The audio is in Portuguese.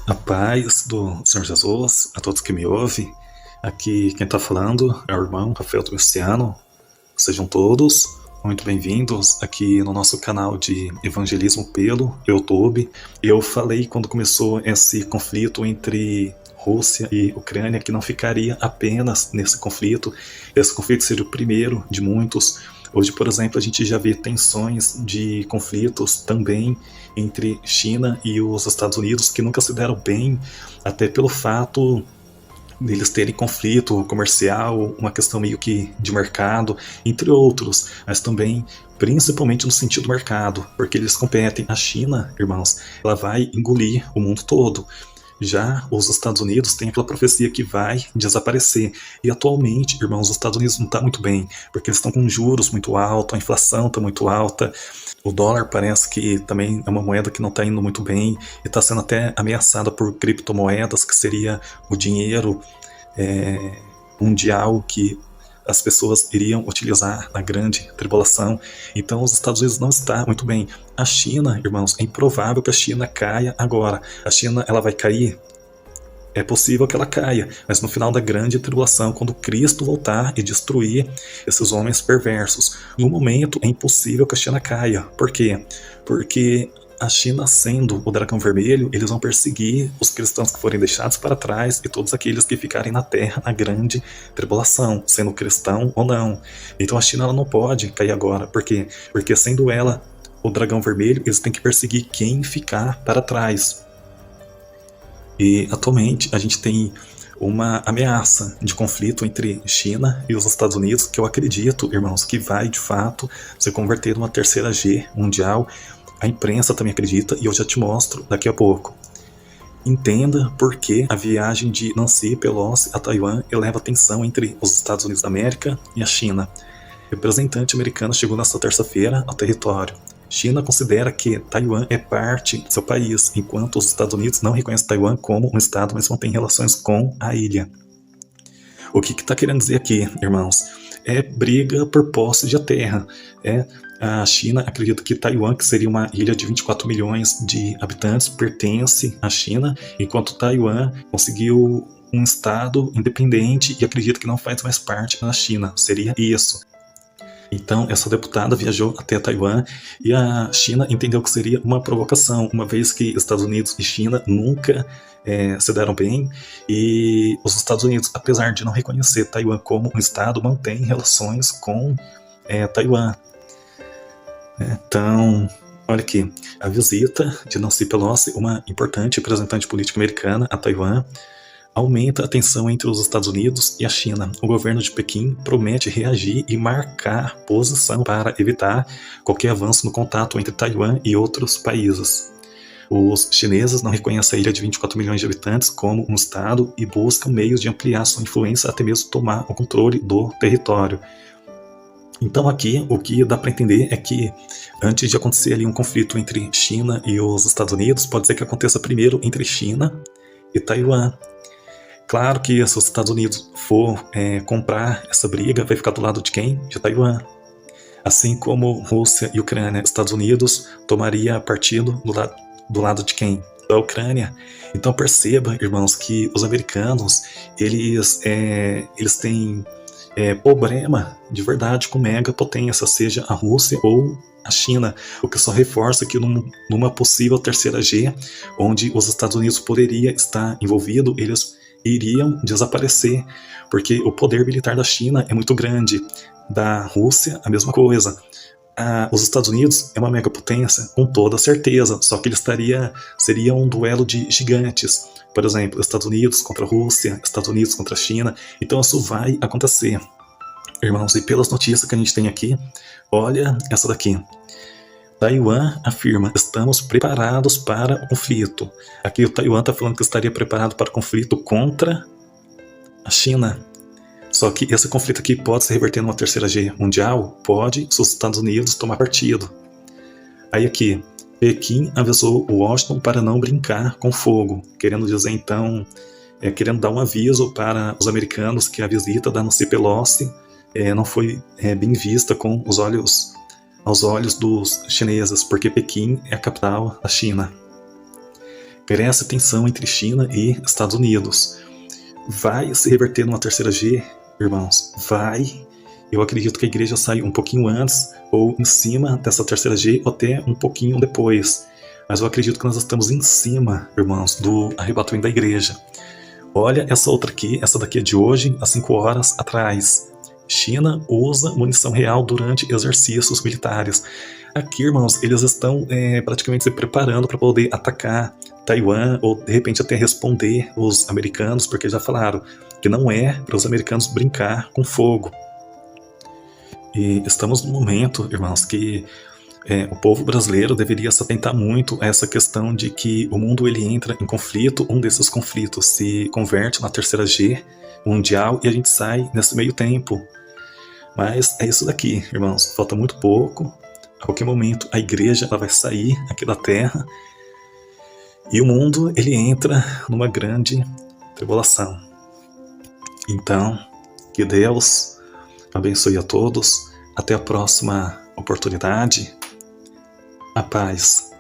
A paz do Senhor Jesus, a todos que me ouvem. Aqui quem está falando é o irmão Rafael Domiciano. Sejam todos muito bem-vindos aqui no nosso canal de evangelismo pelo YouTube. Eu falei quando começou esse conflito entre Rússia e Ucrânia que não ficaria apenas nesse conflito. Esse conflito seria o primeiro de muitos. Hoje, por exemplo, a gente já vê tensões de conflitos também entre China e os Estados Unidos, que nunca se deram bem, até pelo fato deles terem conflito comercial, uma questão meio que de mercado, entre outros, mas também principalmente no sentido do mercado, porque eles competem. A China, irmãos, ela vai engolir o mundo todo. Já os Estados Unidos têm aquela profecia que vai desaparecer. E atualmente, irmãos, os Estados Unidos não estão muito bem, porque eles estão com juros muito altos, a inflação está muito alta, o dólar parece que também é uma moeda que não está indo muito bem e está sendo até ameaçada por criptomoedas, que seria o dinheiro mundial que as pessoas iriam utilizar na grande tribulação. Então os Estados Unidos não está muito bem. A China, irmãos, é improvável que a China caia agora. A China, ela vai cair? É possível que ela caia, mas no final da grande tribulação, quando Cristo voltar e destruir esses homens perversos. No momento é impossível que a China caia. Por quê? Porque a China, sendo o dragão vermelho, eles vão perseguir os cristãos que forem deixados para trás e todos aqueles que ficarem na terra na grande tribulação, sendo cristão ou não. Então a China, ela não pode cair agora. Por quê? Porque sendo ela o dragão vermelho, eles têm que perseguir quem ficar para trás. E atualmente a gente tem uma ameaça de conflito entre China e os Estados Unidos, que eu acredito, irmãos, que vai de fato se converter numa terceira G mundial. A imprensa também acredita, e eu já te mostro daqui a pouco. Entenda por que a viagem de Nancy Pelosi a Taiwan eleva tensão entre os Estados Unidos da América e a China. O representante americano chegou nesta terça-feira ao território. China considera que Taiwan é parte do seu país, enquanto os Estados Unidos não reconhecem Taiwan como um estado, mas mantém relações com a ilha. O que está querendo dizer aqui, irmãos? É briga por posse de terra. A China acredita que Taiwan, que seria uma ilha de 24 milhões de habitantes, pertence à China, enquanto Taiwan conseguiu um estado independente e acredita que não faz mais parte da China. Seria isso. Então, essa deputada viajou até Taiwan e a China entendeu que seria uma provocação, uma vez que Estados Unidos e China nunca se deram bem, e os Estados Unidos, apesar de não reconhecer Taiwan como um estado, mantém relações com Taiwan. Então, olha aqui, a visita de Nancy Pelosi, uma importante representante política americana a Taiwan, aumenta a tensão entre os Estados Unidos e a China. O governo de Pequim promete reagir e marcar posição para evitar qualquer avanço no contato entre Taiwan e outros países. Os chineses não reconhecem a ilha de 24 milhões de habitantes como um estado e buscam meios de ampliar sua influência, até mesmo tomar o controle do território. Então aqui o que dá para entender é que antes de acontecer ali um conflito entre China e os Estados Unidos, pode ser que aconteça primeiro entre China e Taiwan. Claro que se os Estados Unidos for comprar essa briga, vai ficar do lado de quem? De Taiwan. Assim como Rússia e Ucrânia, Estados Unidos tomaria partido do lado de quem? Da Ucrânia. Então perceba, irmãos, que os americanos, eles têm problema de verdade com mega potência, seja a Rússia ou a China, o que só reforça que numa possível terceira G, onde os Estados Unidos poderia estar envolvido, eles iriam desaparecer, porque o poder militar da China é muito grande, da Rússia a mesma coisa. Os Estados Unidos é uma megapotência com toda certeza, só que seria um duelo de gigantes. Por exemplo, Estados Unidos contra a Rússia, Estados Unidos contra a China. Então isso vai acontecer, irmãos. E pelas notícias que a gente tem aqui, olha essa daqui. Taiwan afirma: estamos preparados para o conflito. Aqui o Taiwan está falando que estaria preparado para o conflito contra a China. Só que esse conflito aqui pode se reverter numa terceira G mundial? Pode, se os Estados Unidos tomar partido. Aí aqui, Pequim avisou Washington para não brincar com fogo, querendo dizer então, querendo dar um aviso para os americanos que a visita da Nancy Pelosi não foi bem vista aos olhos dos chineses, porque Pequim é a capital da China. merece tensão entre China e Estados Unidos. Vai se reverter numa terceira G, irmãos? Vai. Eu acredito que a igreja sai um pouquinho antes, ou em cima dessa terceira G, ou até um pouquinho depois. Mas eu acredito que nós estamos em cima, irmãos, do arrebatamento da igreja. Olha essa outra aqui, essa daqui é de hoje, há 5 horas atrás. China usa munição real durante exercícios militares. Aqui, irmãos, eles estão praticamente se preparando para poder atacar Taiwan, ou de repente até responder os americanos, porque já falaram que não é para os americanos brincar com fogo. E estamos num momento, irmãos, que o povo brasileiro deveria se atentar muito a essa questão de que o mundo ele entra em conflito, um desses conflitos se converte na terceira G mundial e a gente sai nesse meio tempo. Mas é isso daqui, irmãos, falta muito pouco. A qualquer momento a igreja ela vai sair aqui da terra e o mundo ele entra numa grande tribulação. Então, que Deus abençoe a todos. Até a próxima oportunidade. A paz.